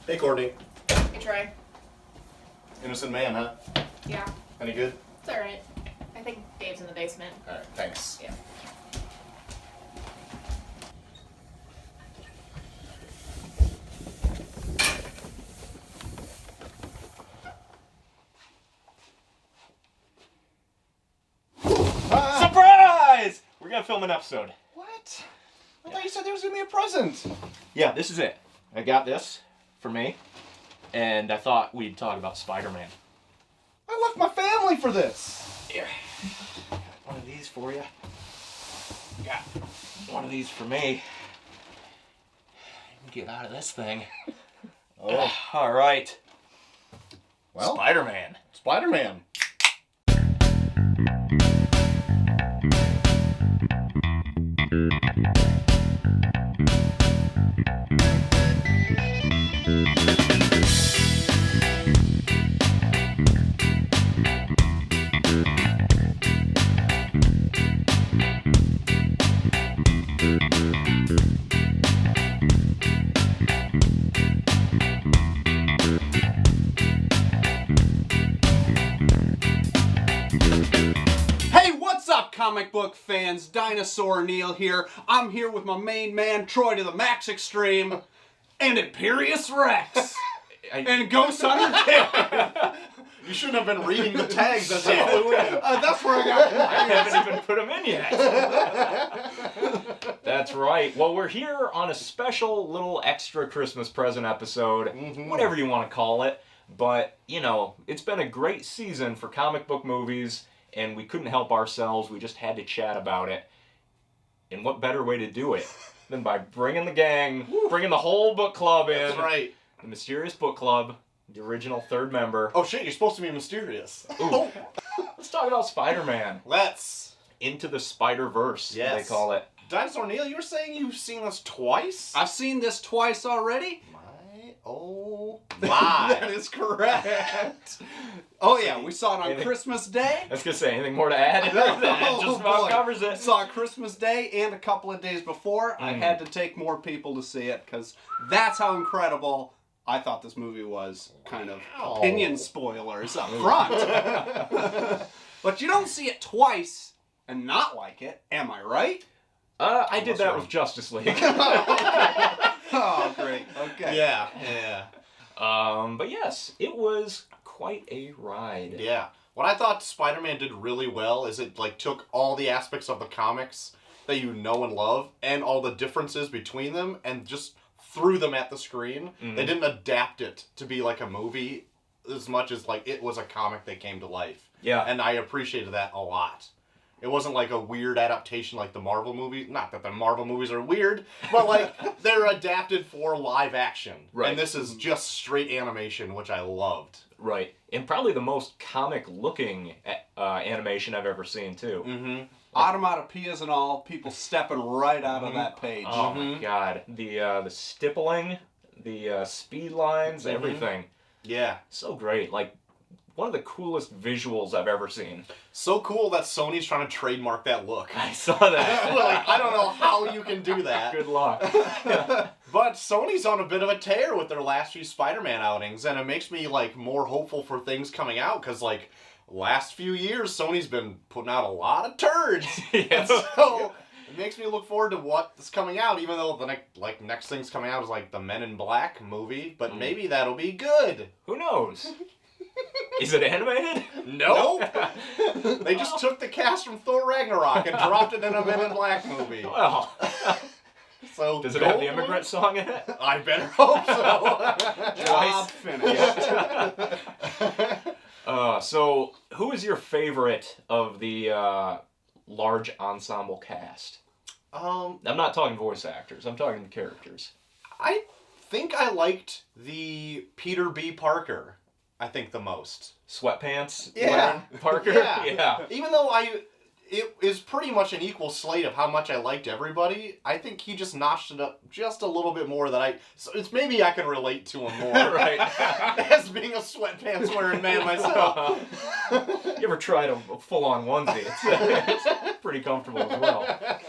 Hey, Courtney. Hey, Troy. Innocent man, huh? Yeah, Any good? it's alright. I think Dave's in the basement. Alright, thanks. Yeah. Surprise! We're gonna film an episode. What? I thought you said there was gonna be a present. Yeah, this is it. I got this for me, and I thought we'd talk about Spider-Man. I left my family for this. Here, got one of these for you. Got one of these for me. Get out of this thing. Oh. All right. Well, Spider-Man. Spider-Man. Hey, what's up, comic book fans? Dinosaur Neil here. I'm here with my main man, Troy to the Max Extreme, and Imperius Rex. And Ghost Hunter. You shouldn't have been reading the tags as I flew in. That's where I got I haven't even put them in yet. That's right. Well, we're here on a special little extra Christmas present episode, whatever you want to call it. But, you know, it's been a great season for comic book movies, and we couldn't help ourselves. We just had to chat about it. And what better way to do it than by bringing the gang, bringing the whole book club in. That's right. The Mysterious Book Club, the original third member. Oh shit, you're supposed to be mysterious. Ooh. Let's talk about Spider-Man. Let's. Into the Spider-Verse, Yes. they call it. Dinosaur Neil, you were saying you've seen this twice? I've seen this twice already. Oh That my. is correct. Oh yeah, we saw it on Anything- Christmas Day. I was going to say, anything more to add? Oh, That just about boy. covers it. Saw it Christmas Day and a couple of days before. I had to take more people to see it because that's how incredible I thought this movie was. Kind of Wow. opinion spoilers up front. But you don't see it twice and not like it, am I right? I did that right. with Justice League. Oh, great. Okay. Yeah. But yes, it was quite a ride. Yeah. What I thought Spider-Man did really well is it like took all the aspects of the comics that you know and love and all the differences between them and just threw them at the screen. They didn't adapt it to be like a movie as much as like it was a comic that came to life. Yeah. And I appreciated that a lot. It wasn't like a weird adaptation like the Marvel movies. Not that the Marvel movies are weird, but like they're adapted for live action. Right. And this is just straight animation, which I loved. Right. And probably the most comic-looking animation I've ever seen, too. Mm-hmm. Automatopoeias and all, people stepping right out of that page. Oh, my God. The stippling, the speed lines, everything. Yeah. So great. Like, one of the coolest visuals I've ever seen. So cool that Sony's trying to trademark that look. I saw that. Like, I don't know how you can do that. Good luck. But Sony's on a bit of a tear with their last few Spider-Man outings, and it makes me like more hopeful for things coming out because like last few years Sony's been putting out a lot of turds. Yeah. And so it makes me look forward to what's coming out, even though the next thing's coming out is like the Men in Black movie, but maybe that'll be good. Who knows? Is it animated? Nope. They just took the cast from Thor Ragnarok and dropped it in a Men in Black movie. Well, So does it have the Goldblum? immigrant song in it? I better hope so. Job finished. So who is your favorite of the large ensemble cast? I'm not talking voice actors. I'm talking characters. I think I liked the Peter B. Parker. I think the most. Sweatpants? Yeah. wearing Parker? Yeah. Even though it is pretty much an equal slate of how much I liked everybody, I think he just notched it up just a little bit more so it's maybe I can relate to him more. Right. As being a sweatpants wearing man myself. You ever tried a full-on onesie? It's pretty comfortable as well.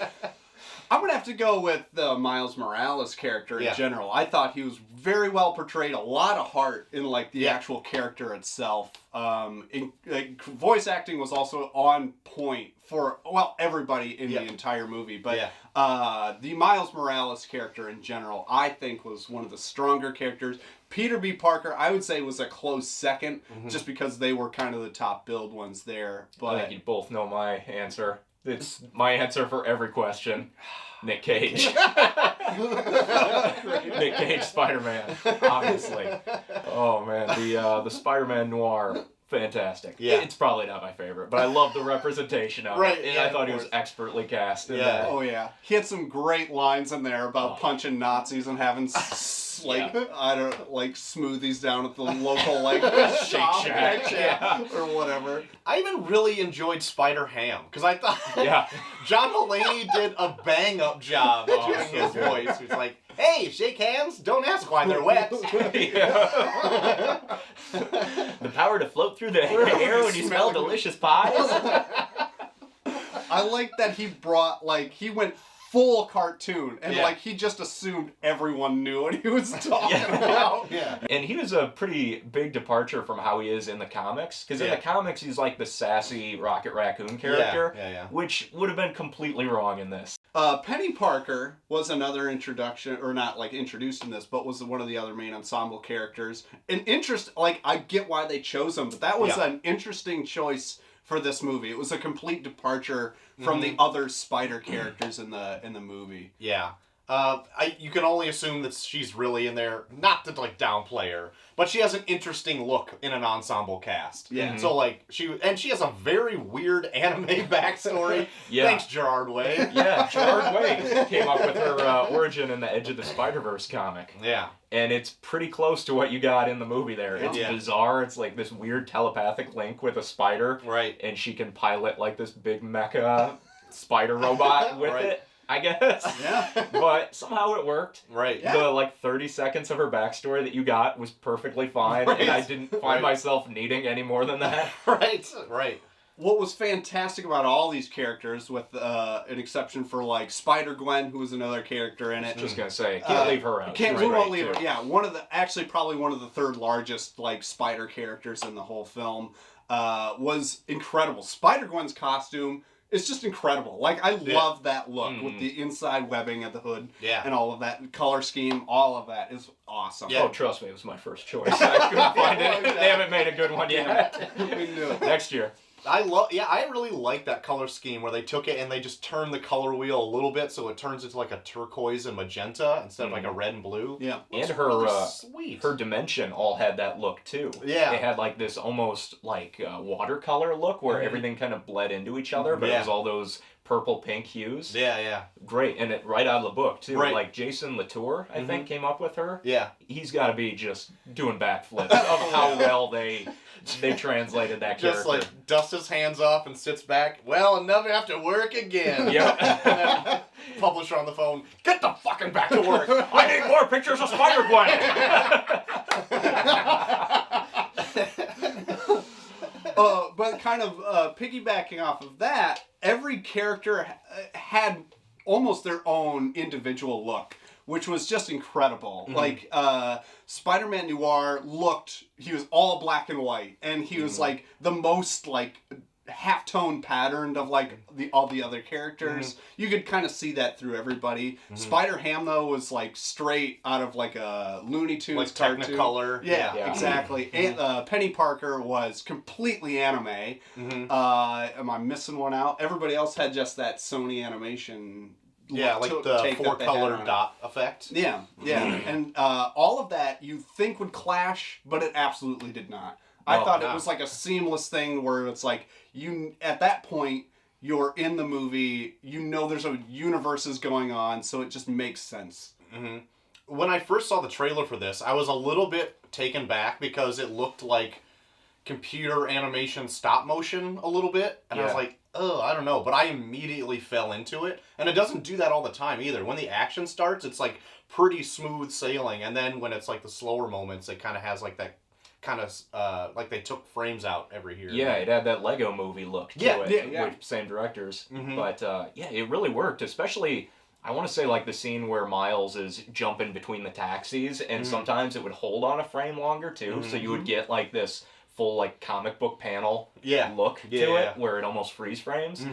I'm gonna have to go with the Miles Morales character in general. I thought he was very well portrayed, a lot of heart in like the actual character itself. Voice acting was also on point for everybody in the entire movie, but the Miles Morales character in general, I think, was one of the stronger characters. Peter B. Parker, I would say, was a close second, just because they were kind of the top billed ones there. But I think you both know my answer. It's my answer for every question. Nick Cage. Nick Cage, Spider-Man, obviously. Oh man, the Spider-Man noir, fantastic. Yeah. It's probably not my favorite, but I love the representation of it. And I thought he was expertly cast in that. Oh yeah, he had some great lines in there about punching Nazis and having smoothies down at the local Shake Shack or whatever. I even really enjoyed Spider-Ham because I thought John Mulaney did a bang-up job doing his voice. He's like, "Hey, shake hands. Don't ask why they're wet." The power to float through the air when you smell delicious pies. I like that he brought he went full cartoon and he just assumed everyone knew what he was talking about. Yeah. And he was a pretty big departure from how he is in the comics, because in the comics he's like the sassy Rocket Raccoon character, which would have been completely wrong in this. Penny Parker was another introduction, or not introduced in this, but was one of the other main ensemble characters. An interest, I get why they chose him, but that was an interesting choice for this movie. It was a complete departure from the other Spider characters in the movie. Yeah. You can only assume that she's really in there, not to downplay her, but she has an interesting look in an ensemble cast. Yeah. So she has a very weird anime backstory. Thanks, Gerard Way. Yeah, Gerard Way came up with her origin in the Edge of the Spider-Verse comic. Yeah. And it's pretty close to what you got in the movie there. It's bizarre. It's like this weird telepathic link with a spider. Right. And she can pilot this big mecha spider robot with it, I guess. Yeah. But somehow it worked. Right. Yeah. The 30 seconds of her backstory that you got was perfectly fine. And I didn't find myself needing any more than that. Right. What was fantastic about all these characters, with an exception for Spider-Gwen, who was another character in it. Just gonna say, can't leave her out. We won't leave her. Yeah, probably one of the third largest spider characters in the whole film. Was incredible. Spider-Gwen's costume is just incredible. I love that look with the inside webbing of the hood and all of that color scheme. All of that is awesome. Yeah. Oh, trust me, it was my first choice. I couldn't find it. They haven't made a good one yet. We knew it. Next year. I really like that color scheme where they took it and they just turned the color wheel a little bit so it turns into a turquoise and magenta instead of a red and blue. Yeah. And her dimension all had that look too. Yeah. They had this almost watercolor look where everything kind of bled into each other, but it was all those purple pink hues. Yeah. Great. And it right out of the book too. Right. Jason Latour, I think, came up with her. Yeah. He's got to be just doing backflips of how well they translated that character. Just dusts his hands off and sits back. Well, I never have to work again. Yep. And then publisher on the phone, get the fucking back to work. I need more pictures of Spider-Gwen. But kind of piggybacking off of that, every character had almost their own individual look, which was just incredible. Spider-Man Noir he was all black and white, and he was the most half-tone patterned of all the other characters. You could kind of see that through everybody. Spider-Ham though was straight out of a Looney Tunes cartoon. Technicolor. Yeah, exactly. And Penny Parker was completely anime. Am I missing one out? Everybody else had just that Sony animation. Yeah, the 4-color dot effect. Yeah. And all of that you think would clash, but it absolutely did not. I thought it was a seamless thing where it's you at that point you're in the movie, there's a universes going on, so it just makes sense. When I first saw the trailer for this, I was a little bit taken back because it looked like computer animation stop motion a little bit, and I was like, oh, I don't know, but I immediately fell into it, and it doesn't do that all the time either. When the action starts, it's pretty smooth sailing, and then when it's the slower moments, it kind of has that kind of they took frames out every here. Yeah, it had that Lego movie look to it. Yeah. With same directors. But it really worked, especially I want to say like the scene where Miles is jumping between the taxis, and sometimes it would hold on a frame longer too, so you would get like this full like comic book panel look to it, where it almost freeze frames.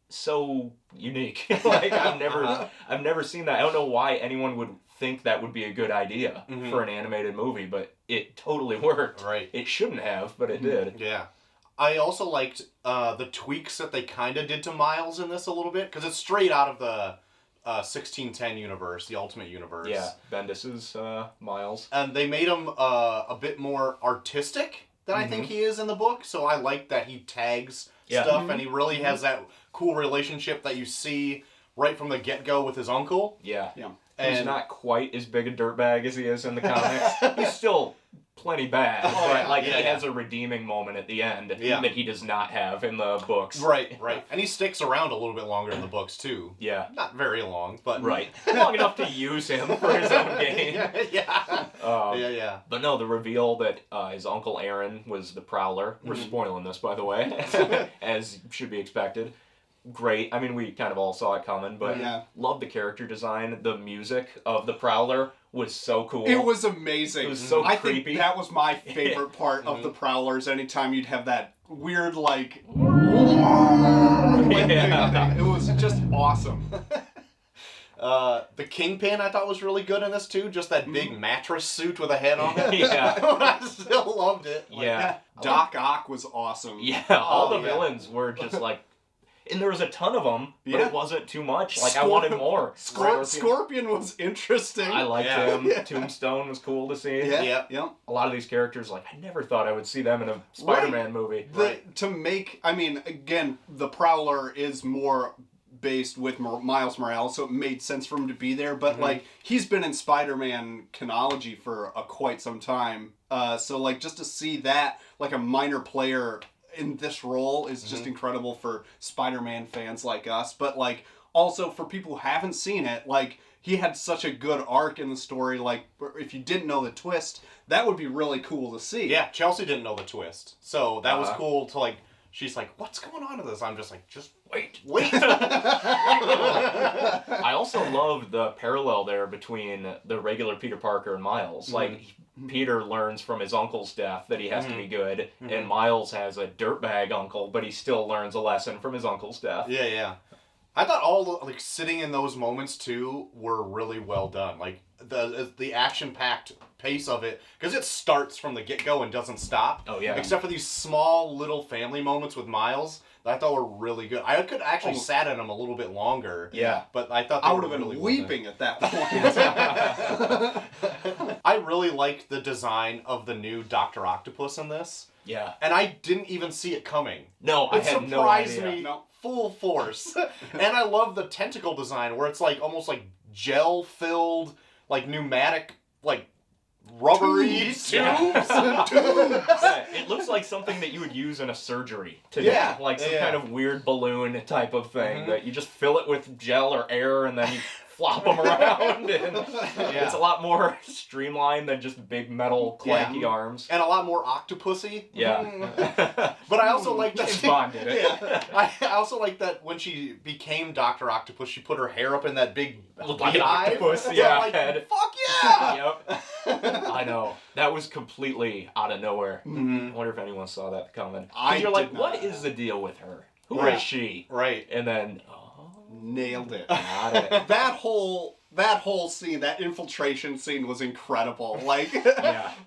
So unique. Like I've never seen that. I don't know why anyone would think that would be a good idea for an animated movie, but it totally worked. Right. It shouldn't have, but it did. Yeah. I also liked the tweaks that they kind of did to Miles in this a little bit, because it's straight out of the 1610 universe, the Ultimate Universe. Yeah, Bendis's Miles. And they made him a bit more artistic than I think he is in the book, so I like that he tags stuff, and he really has that cool relationship that you see right from the get-go with his uncle. Yeah. And he's not quite as big a dirtbag as he is in the comics. He's still plenty bad, but he has a redeeming moment at the end that he does not have in the books. Right. And he sticks around a little bit longer in the books, too. Yeah. Not very long, but... Right. Long enough to use him for his own gain. Yeah. But no, the reveal that his Uncle Aaron was the Prowler. We're spoiling this, by the way, as should be expected. Great. I mean, we kind of all saw it coming, but love the character design. The music of the Prowler was so cool. It was amazing. It was so I creepy. think that was my favorite part of the Prowlers. Anytime you'd have that weird, like... It was just awesome. The Kingpin I thought was really good in this, too. Just that big mattress suit with a head on it. I still loved it. Doc Ock was awesome. Yeah, all the villains were just like... And there was a ton of them, but it wasn't too much. Like, I wanted more. Scorpion was interesting. I liked him. Tombstone was cool to see. Yeah. A lot of these characters, like, I never thought I would see them in a Spider-Man movie. Again, the Prowler is more based with Miles Morales, so it made sense for him to be there, but, like, he's been in Spider-Man canonology for quite some time. So, like, just to see that, like, a minor player... in this role is just incredible for Spider-Man fans like us, but like also for people who haven't seen it, like he had such a good arc in the story, like if you didn't know the twist, that would be really cool to see. Yeah, Chelsea didn't know the twist, so that was cool to like, she's like, what's going on in this? I'm just like, just wait. I also love the parallel there between the regular Peter Parker and Miles. Like, Peter learns from his uncle's death that he has to be good, and Miles has a dirtbag uncle, but he still learns a lesson from his uncle's death. Yeah. I thought all the, like, sitting in those moments too were really well done. Like the action-packed pace of it, because it starts from the get-go and doesn't stop. Oh yeah. Except for these small little family moments with Miles that I thought were really good. I could actually sat in them a little bit longer. Yeah. But I thought I would have been weeping at that point. I really liked the design of the new Dr. Octopus in this. Yeah. And I didn't even see it coming. No, I had no idea. It surprised me full force. And I love the tentacle design where it's like almost like gel-filled, like pneumatic, like rubbery tubes. It looks like something that you would use in a surgery today. Yeah. Like some kind of weird balloon type of thing that you just fill it with gel or air and then you flop them around. And it's a lot more streamlined than just big metal clanky arms. And a lot more octopusy. Yeah. But I also like that. James Bond did it. I also like that when she became Dr. Octopus, she put her hair up in that big Looked like an octopus, So yeah. I'm like, head. fuck yeah! Yep. I know. That was completely out of nowhere. I wonder if anyone saw that coming. You're like, what is the deal with her? Who is she? Right. And then, Nailed it. got it. That whole scene, that infiltration scene was incredible. Like,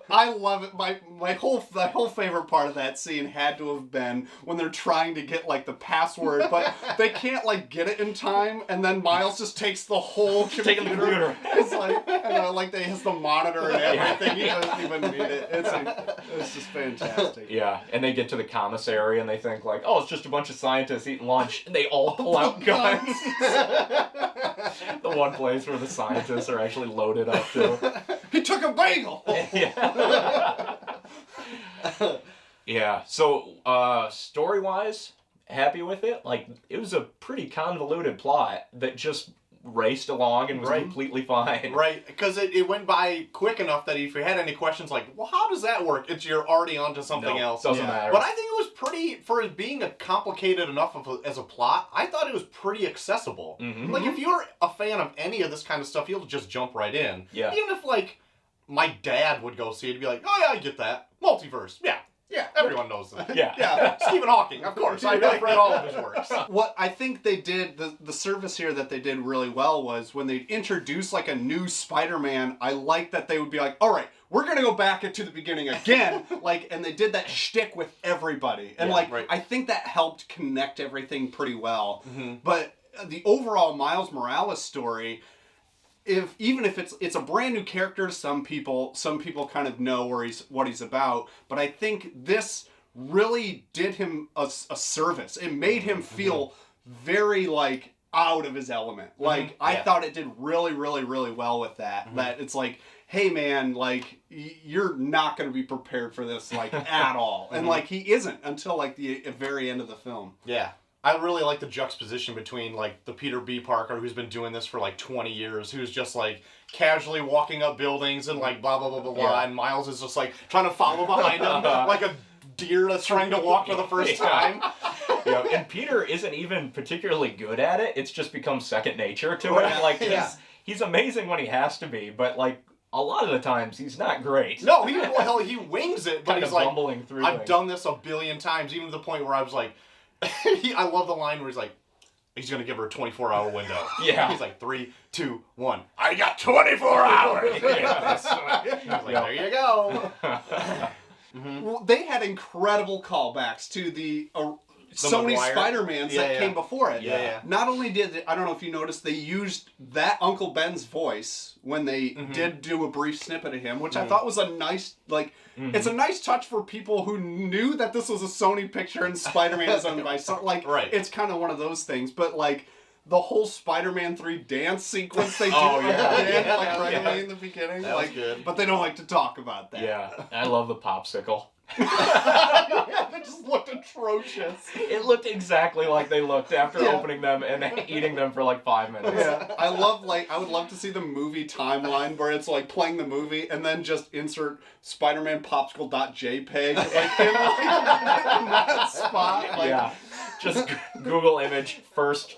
I love it. My whole favorite part of that scene had to have been when they're trying to get like the password, but they can't like get it in time, and then Miles just takes the whole computer. It's like, like they has the monitor and everything. He doesn't even need it. It's just fantastic. Yeah, and they get to the commissary and they think like, oh, it's just a bunch of scientists eating lunch, and they all pull out guns. The one place where the scientists are actually loaded up too. He took a bagel! Yeah, so story-wise, happy with it. Like, it was a pretty convoluted plot that just raced along and was completely fine. Right, because it went by quick enough that if you had any questions like, well, how does that work? You're already onto something else. Doesn't matter. But I think it was pretty, for it being a complicated enough as a plot, I thought it was pretty accessible. Mm-hmm. Like, if you're a fan of any of this kind of stuff, you'll just jump right in. Yeah. Even if, like, my dad would go see it and be like, oh yeah, I get that. Multiverse, yeah. Yeah. Everyone knows that. Yeah. Yeah. Stephen Hawking, of course. I've read all of his works. What I think they did, the service here that they did really well was when they introduced like a new Spider-Man, I like that they would be like, all right, we're going to go back into the beginning again. Like, and they did that shtick with everybody. And Yeah, I think that helped connect everything pretty well. Mm-hmm. But the overall Miles Morales story, even if it's a brand new character to some people kind of know what he's about, but I think this really did him a service. It made him feel very like out of his element. Like I thought it did really, really, really well with that. That it's like, hey man, like you're not going to be prepared for this like at all, and like he isn't until like the very end of the film. Yeah. I really like the juxtaposition between, like, the Peter B. Parker, who's been doing this for, like, 20 years, who's just, like, casually walking up buildings and, like, blah, blah, blah, blah, blah, and Miles is just, like, trying to follow behind him like a deer that's trying to walk for the first time. Yeah, and Peter isn't even particularly good at it. It's just become second nature to him. Like, he's amazing when he has to be, but, like, a lot of the times he's not great. No, he wings it, but Kind he's of like, bumbling through I've things. done this a billion times, even to the point where I was like, I love the line where he's like, he's going to give her a 24-hour window. Yeah. He's like, 3, 2, 1. I got 24 hours. He's like, there you go. Well, they had incredible callbacks to the Sony Maguire? Spider-Mans that came before it. Yeah. Not only did, I don't know if you noticed, they used that Uncle Ben's voice when they did do a brief snippet of him, which I thought was a nice, like, it's a nice touch for people who knew that this was a Sony picture and Spider-Man is owned by Sony. Like, it's kind of one of those things, but like, the whole Spider-Man 3 dance sequence they do right away in the beginning. That was good. But they don't like to talk about that. Yeah, I love the popsicle. They just looked atrocious. It looked exactly like they looked after opening them and eating them for like 5 minutes. Yeah, I would love to see the movie timeline where it's like playing the movie and then just insert Spider-Man popsicle.jpg like in that spot. Like, Yeah, just Google image first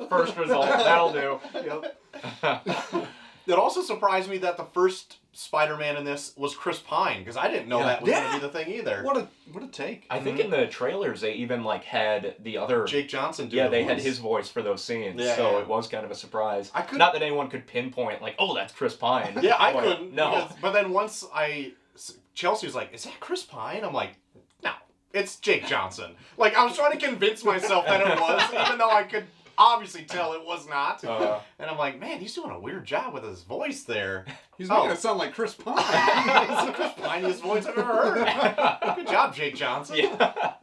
first result. That'll do. Yep. It also surprised me that the first Spider-Man in this was Chris Pine, because I didn't know that was going to be the thing either. What a take. I think in the trailers they even like had the other Jake Johnson do they the had voice. his voice for those scenes, Yeah, so yeah. it was kind of a surprise. I could- Not that anyone could pinpoint like, oh, that's Chris Pine. Yeah, I But couldn't. No. because- but then once Chelsea was like, is that Chris Pine? I'm like, no, it's Jake Johnson. Like, I was trying to convince myself that it was, even though I could obviously tell it was not. And I'm like, man, he's doing a weird job with his voice there. He's making it sound like Chris Pine. It's the Chris Piniest voice I've ever heard. Good job, Jake Johnson. Yeah.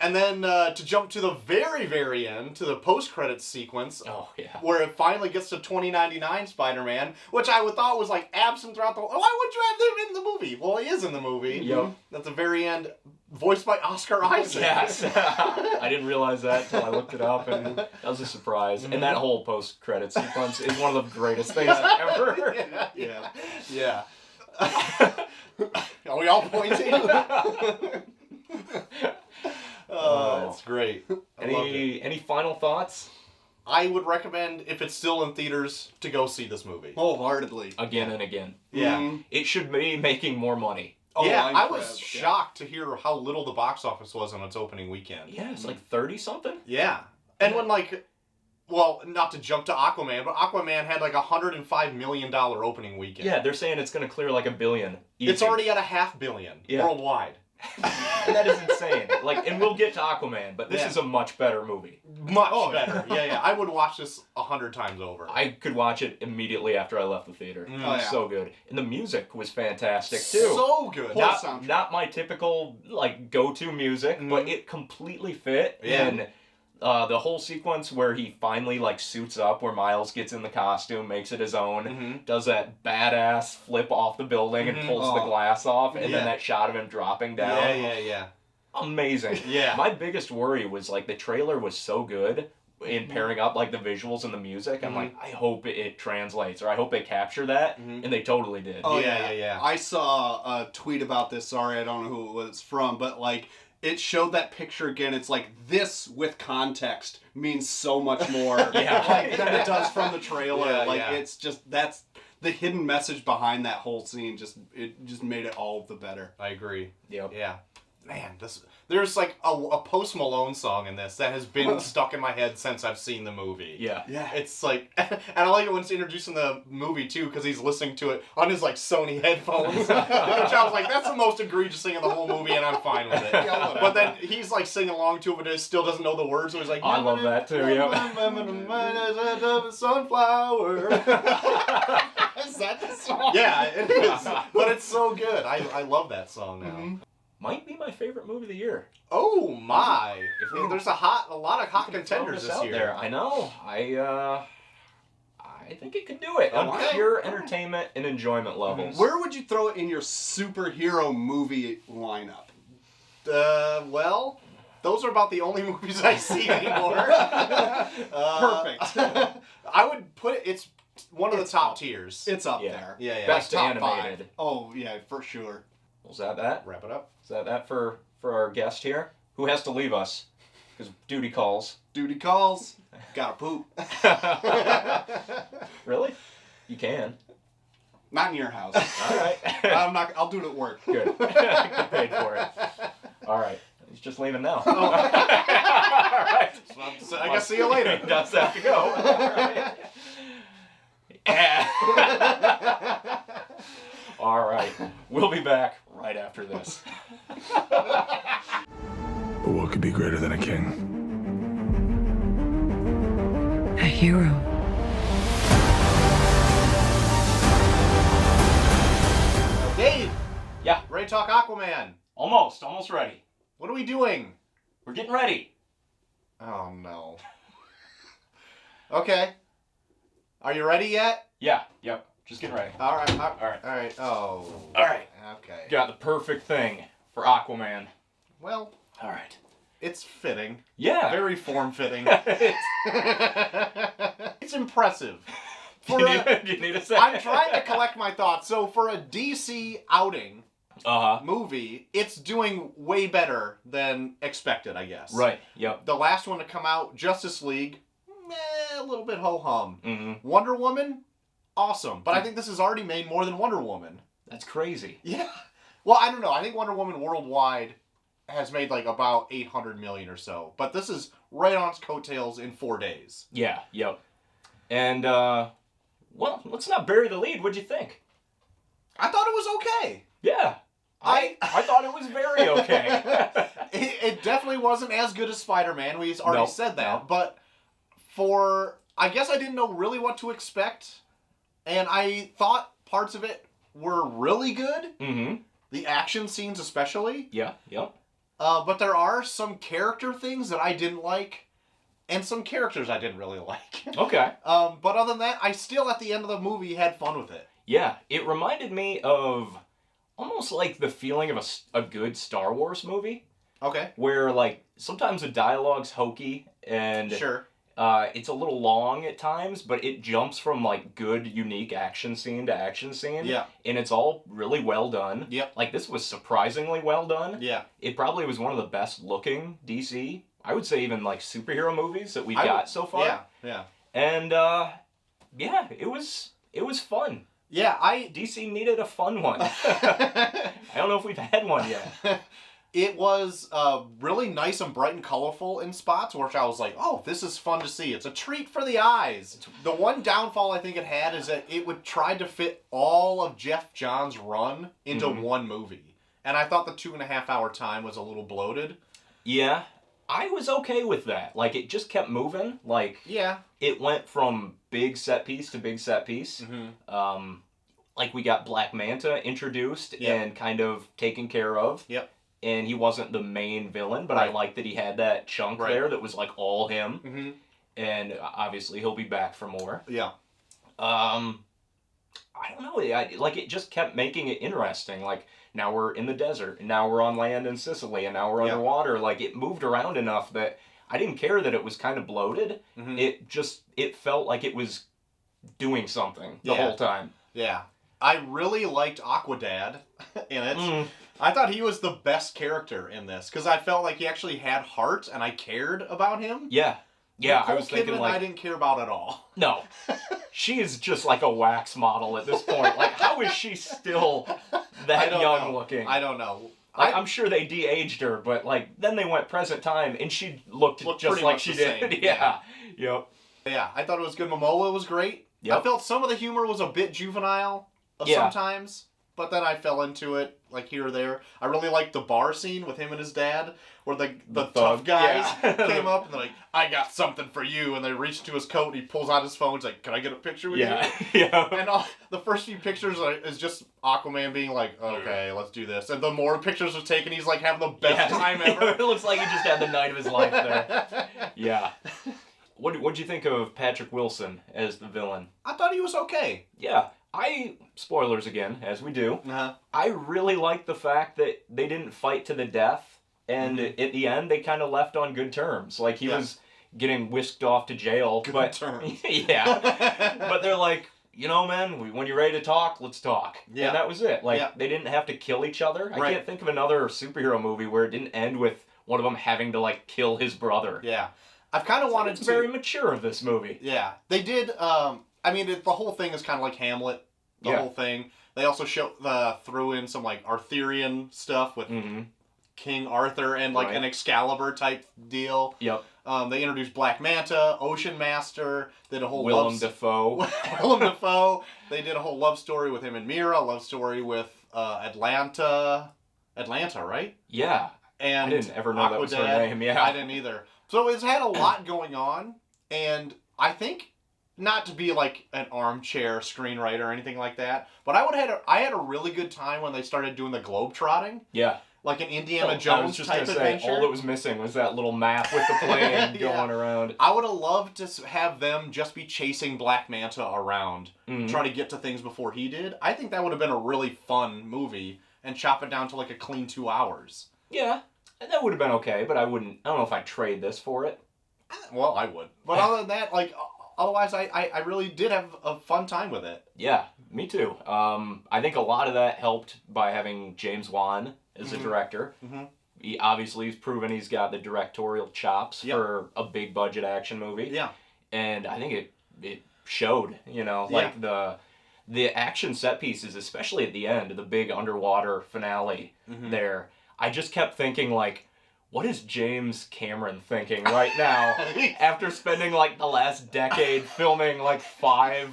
And then to jump to the very, very end, to the post-credits sequence, Oh yeah. where it finally gets to 2099 Spider-Man, which I thought was like absent throughout the. Why would you have him in the movie? Well, he is in the movie. Yep. At the very end, voiced by Oscar Isaac. Yes. I didn't realize that until I looked it up, and that was a surprise. And that whole post-credit sequence is one of the greatest things ever. Yeah. Are we all pointing? Oh, it's great. I loved it. Any final thoughts? I would recommend, if it's still in theaters, to go see this movie. Wholeheartedly. Again and again. Yeah. It should be making more money. Yeah, I'm I was impressed, yeah. shocked to hear how little the box office was on its opening weekend. Yeah, it's like 30-something. Yeah. And when, like, well, not to jump to Aquaman, but Aquaman had like $105 million opening weekend. Yeah, they're saying it's going to clear like $1 billion. Easy. It's already at $500 million worldwide. And that is insane. Like, and we'll get to Aquaman, but this is a much better movie. Much better. Yeah. I would watch this 100 times over. I could watch it immediately after I left the theater. It was so good. And the music was fantastic, too. So good. Not my typical, like, go-to music, but it completely fit. Yeah. And the whole sequence where he finally, like, suits up, where Miles gets in the costume, makes it his own, does that badass flip off the building and pulls the glass off, and then that shot of him dropping down. Yeah. Amazing. Yeah. My biggest worry was, like, the trailer was so good in pairing up, like, the visuals and the music. I'm like, I hope it translates, or I hope they capture that, and they totally did. Oh, Yeah. I saw a tweet about this. Sorry, I don't know who it was from, but like, it showed that picture again. It's like this with context means so much more than it does from the trailer. It's just that's the hidden message behind that whole scene. It just made it all the better. I agree. Yep. Yeah. Man, there's like a Post Malone song in this that has been stuck in my head since I've seen the movie. Yeah. It's like, and I like it when it's introduced in the movie too, because he's listening to it on his like Sony headphones, which I was like, that's the most egregious thing in the whole movie, and I'm fine with it. But then he's like singing along to it, but he still doesn't know the words, so he's like, I love that too. Yep. Sunflower. Is that the song? Yeah, it is. But it's so good. I love that song now. Mm-hmm. Might be my favorite movie of the year. Oh my! There's a lot of hot Throw contenders this year. There. I know. I think it could do it on Okay. pure entertainment and enjoyment levels. Where would you throw it in your superhero movie lineup? Well, those are about the only movies I see anymore. Perfect. I would put it's one of the top tiers. It's up Yeah. there. Yeah. Best Top animated. 5. Oh yeah, for sure. Was that? Wrap it up. Is that for our guest here? Who has to leave us? Because duty calls. Duty calls. Gotta poop. Really? You can. Not in your house. All right. I'll do it at work. Good. Get paid for it. All right. He's just leaving now. All right. So I guess see you later. Does have to go. All right. Yeah. All right. We'll be back right after this. But what could be greater than a king? A hero. Dave, Yeah. ready to talk Aquaman? Almost ready. What are we doing? We're getting ready. Oh no. Okay. Are you ready yet? Yeah. Yep. Just getting ready. All right. All right. All right. Oh. All right. Okay. Got the perfect thing for Aquaman. Well, All right. it's fitting. Yeah. Very form-fitting. It's- It's impressive. do you need a second? I'm trying to collect my thoughts. So for a DC outing movie, it's doing way better than expected, I guess. Right. Yep. The last one to come out, Justice League, a little bit ho-hum. Mm-hmm. Wonder Woman, awesome. But I think this has already made more than Wonder Woman. That's crazy. Yeah. Well, I don't know. I think Wonder Woman worldwide has made like about 800 million or so. But this is right on its coattails in 4 days. Yeah. Yep. And well, let's not bury the lead. What'd you think? I thought it was okay. Yeah. I thought it was very okay. It definitely wasn't as good as Spider-Man. We already Nope. said that. No. But I guess I didn't know really what to expect. And I thought parts of it were really good. Mm-hmm. The action scenes especially. Yeah. Yep. But there are some character things that I didn't like. And some characters I didn't really like. Okay. But other than that, I still, at the end of the movie, had fun with it. Yeah. It reminded me of almost like the feeling of a good Star Wars movie. Okay. Where, like, sometimes the dialogue's hokey and Sure. it's a little long at times, but it jumps from, like, good, unique action scene to action scene. Yeah. And it's all really well done. Yep. Like, this was surprisingly well done. Yeah. It probably was one of the best looking DC, I would say even, like, superhero movies that we've got so far. Yeah. Yeah. And, yeah, it was fun. Yeah, DC needed a fun one. I don't know if we've had one yet. It was really nice and bright and colorful in spots, which I was like, oh, this is fun to see. It's a treat for the eyes. The one downfall I think it had is that it would try to fit all of Jeff Johns' run into one movie. And I thought the 2.5 hour time was a little bloated. Yeah, I was okay with that. Like, it just kept moving. Like, Yeah. it went from big set piece to big set piece. Mm-hmm. Like, we got Black Manta introduced and kind of taken care of. Yep. And he wasn't the main villain, but I liked that he had that chunk there that was, like, all him. Mm-hmm. And obviously he'll be back for more. Yeah. I don't know. It just kept making it interesting. Like, now we're in the desert, and now we're on land in Sicily, and now we're underwater. Like, it moved around enough that I didn't care that it was kind of bloated. Mm-hmm. It felt like it was doing something the whole time. Yeah. I really liked Aquadad in it. I thought he was the best character in this because I felt like he actually had heart and I cared about him. Yeah. Yeah, Nicole I was thinking Kidman, like... I didn't care about at all. No. She is just like a wax model at this point. Like, how is she still that young looking? I don't know. Like, I'm sure they de-aged her, but like then they went present time and she looked just like she did. Yeah. Yep. Yeah, I thought it was good. Momoa was great. Yep. I felt some of the humor was a bit juvenile sometimes, but then I fell into it like here or there. I really liked the bar scene with him and his dad, where the tough guys came up and they're like, "I got something for you," and they reach into his coat and he pulls out his phone. He's like, "Can I get a picture with you?" Yeah. And the first few pictures is just Aquaman being like, "Okay, let's do this." And the more pictures are taken, he's like having the best time ever. It looks like he just had the night of his life there. Yeah. What'd you think of Patrick Wilson as the villain? I thought he was okay. Yeah. Spoilers again, as we do. I really liked the fact that they didn't fight to the death, and at the end they kind of left on good terms. Like, he was getting whisked off to jail. Good terms. Yeah. But they're like, you know, man, when you're ready to talk, let's talk. Yeah. And that was it. Like, they didn't have to kill each other. I can't think of another superhero movie where it didn't end with one of them having to, like, kill his brother. Yeah. I've kind of wanted to... It's very mature of this movie. Yeah. They did, I mean, the whole thing is kind of like Hamlet. The whole thing. They also threw in some, like, Arthurian stuff with King Arthur and, like, an Excalibur type deal. Yep. They introduced Black Manta, Ocean Master, did a whole Willem Dafoe. Willem Dafoe. They did a whole love story with him and Mira, love story with Atlanta, right? Yeah. And I didn't ever know that was her name, yeah. I didn't either. So it's had a lot going on, and I think, not to be like an armchair screenwriter or anything like that, but I had a really good time when they started doing the globe-trotting. Yeah. Like an Indiana Jones type adventure. All that was missing was that little map with the plane going around. I would have loved to have them just be chasing Black Manta around, trying to get to things before he did. I think that would have been a really fun movie, and chop it down to like a clean 2 hours. Yeah. And that would have been okay, but I don't know if I'd trade this for it. Well, I would. But other than that, like, otherwise, I really did have a fun time with it. Yeah, me too. I think a lot of that helped by having James Wan as the director. He obviously has proven he's got the directorial chops for a big budget action movie. Yeah. And I think it showed, you know, like the action set pieces, especially at the end, the big underwater finale there. I just kept thinking, like, what is James Cameron thinking right now after spending, like, the last decade filming, like, 5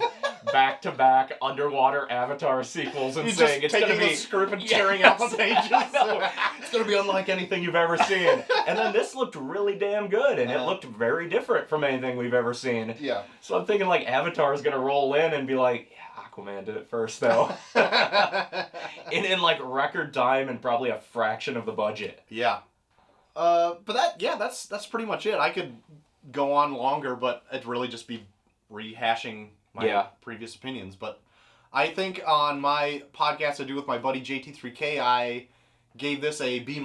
back-to-back underwater Avatar sequels and saying it's going to be... a script and tearing out the pages. It's going to be unlike anything you've ever seen. And then this looked really damn good, and it looked very different from anything we've ever seen. Yeah. So I'm thinking, like, Avatar is going to roll in and be like... Aquaman did it first, though. in like record time and probably a fraction of the budget. Yeah. But that's pretty much it. I could go on longer, but it'd really just be rehashing my previous opinions. But I think on my podcast I do with my buddy JT3K, I gave this a B-.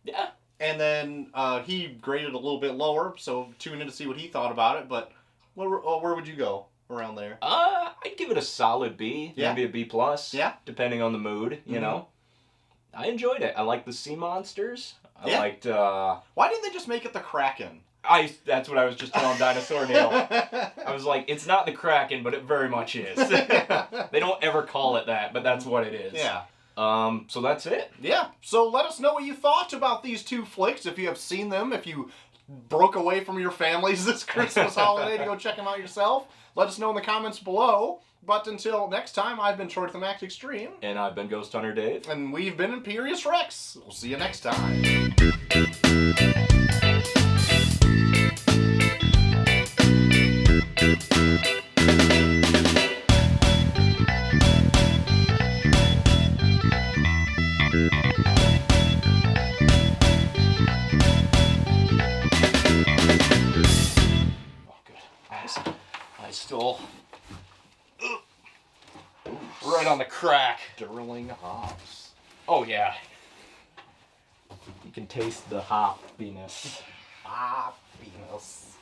Yeah. And then he graded a little bit lower, so tune in to see what he thought about it. But where would you go? Around there. I'd give it a solid B, maybe a B+. Yeah. Depending on the mood, you know. I enjoyed it. I liked the sea monsters. I liked. Why didn't they just make it the Kraken? That's what I was just telling Dinosaur Neil. I was like, it's not the Kraken, but it very much is. They don't ever call it that, but that's what it is. Yeah. So that's it. Yeah. So let us know what you thought about these 2 flicks. If you have seen them, if you broke away from your families this Christmas holiday to go check them out yourself, let us know in the comments below. But until next time, I've been Troy to the Max Extreme. And I've been Ghost Hunter Dave. And we've been Imperius Rex. We'll see you next time. I still... Right on the crack. Sterling hops. Oh, yeah. You can taste the hoppiness. Hoppiness.